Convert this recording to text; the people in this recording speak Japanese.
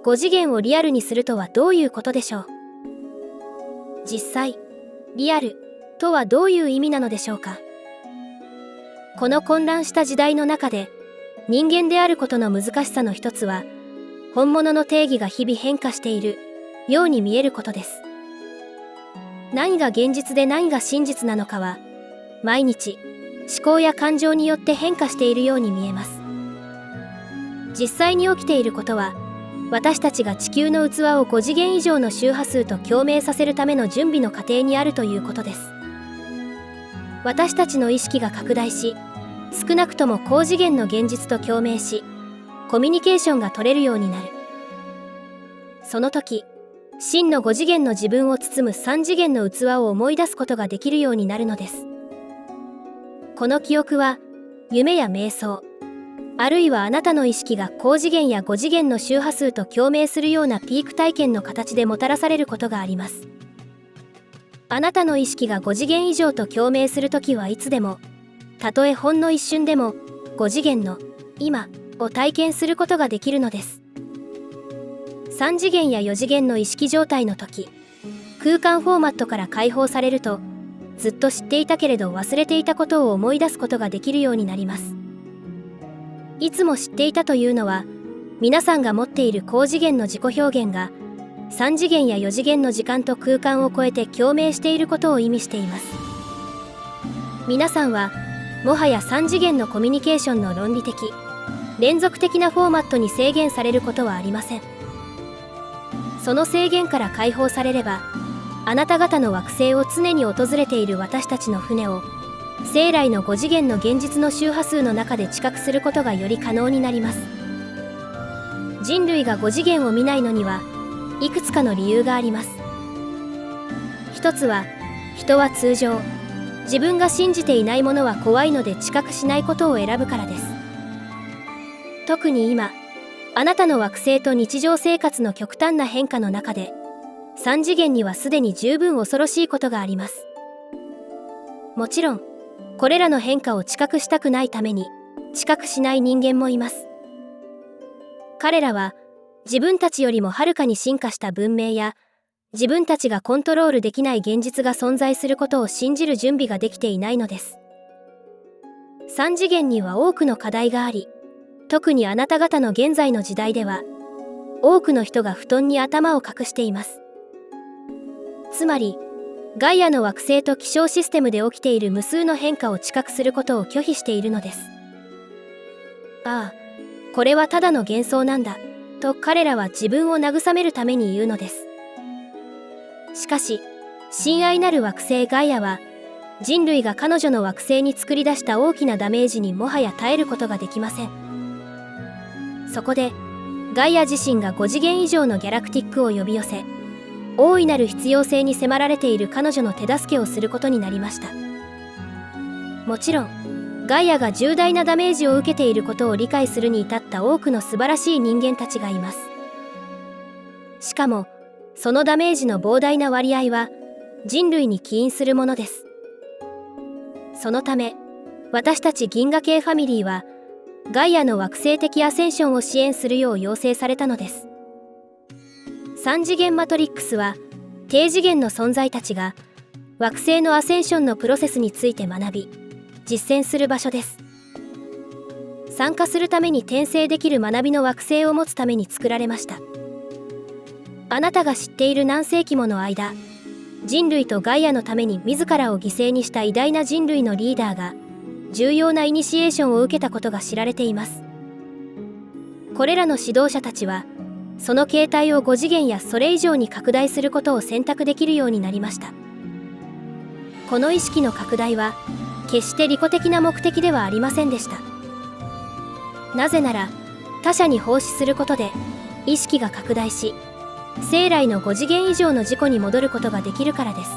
5次元をリアルにするとはどういうことでしょう。実際、リアルとはどういう意味なのでしょうか。この混乱した時代の中で、人間であることの難しさの一つは、本物の定義が日々変化しているように見えることです。何が現実で何が真実なのかは、毎日、思考や感情によって変化しているように見えます。実際に起きていることは、私たちが地球の器を5次元以上の周波数と共鳴させるための準備の過程にあるということです。私たちの意識が拡大し、少なくとも高次元の現実と共鳴し、コミュニケーションが取れるようになる。その時、真の5次元の自分を包む3次元の器を思い出すことができるようになるのです。この記憶は、夢や瞑想、あるいはあなたの意識が高次元や5次元の周波数と共鳴するようなピーク体験の形でもたらされることがあります。あなたの意識が5次元以上と共鳴するときはいつでも、たとえほんの一瞬でも5次元の今を体験することができるのです。3次元や4次元の意識状態の時、空間フォーマットから解放されると、ずっと知っていたけれど忘れていたことを思い出すことができるようになります。いつも知っていたというのは、皆さんが持っている高次元の自己表現が3次元や4次元の時間と空間を超えて共鳴していることを意味しています。皆さんはもはや3次元のコミュニケーションの論理的、連続的なフォーマットに制限されることはありません。その制限から解放されれば、あなた方の惑星を常に訪れている私たちの船を、生来の5次元の現実の周波数の中で知覚することがより可能になります。人類が5次元を見ないのには、いくつかの理由があります。一つは、人は通常、自分が信じていないものは怖いので知覚しないことを選ぶからです。特に今、あなたの惑星と日常生活の極端な変化の中で、3次元にはすでに十分恐ろしいことがあります。もちろん、これらの変化を知覚したくないために、知覚しない人間もいます。彼らは、自分たちよりもはるかに進化した文明や、自分たちがコントロールできない現実が存在することを信じる準備ができていないのです。3次元には多くの課題があり、特にあなた方の現在の時代では、多くの人が布団に頭を隠しています。つまり、ガイアの惑星と気象システムで起きている無数の変化を知覚することを拒否しているのです。ああ、これはただの幻想なんだ、と彼らは自分を慰めるために言うのです。しかし、親愛なる惑星ガイアは、人類が彼女の惑星に作り出した大きなダメージにもはや耐えることができません。そこで、ガイア自身が5次元以上のギャラクティックを呼び寄せ、大いなる必要性に迫られている彼女の手助けをすることになりました。もちろん、ガイアが重大なダメージを受けていることを理解するに至った多くの素晴らしい人間たちがいます。しかも、そのダメージの膨大な割合は、人類に起因するものです。そのため、私たち銀河系ファミリーは、ガイアの惑星的アセンションを支援するよう要請されたのです。3次元マトリックスは、低次元の存在たちが、惑星のアセンションのプロセスについて学び、実践する場所です。参加するために転生できる学びの惑星を持つために作られました。あなたが知っている何世紀もの間、人類とガイアのために自らを犠牲にした偉大な人類のリーダーが、重要なイニシエーションを受けたことが知られています。これらの指導者たちは、その形態を5次元やそれ以上に拡大することを選択できるようになりました。この意識の拡大は、決して利己的な目的ではありませんでした。なぜなら、他者に奉仕することで、意識が拡大し、生来の5次元以上の自己に戻ることができるからです。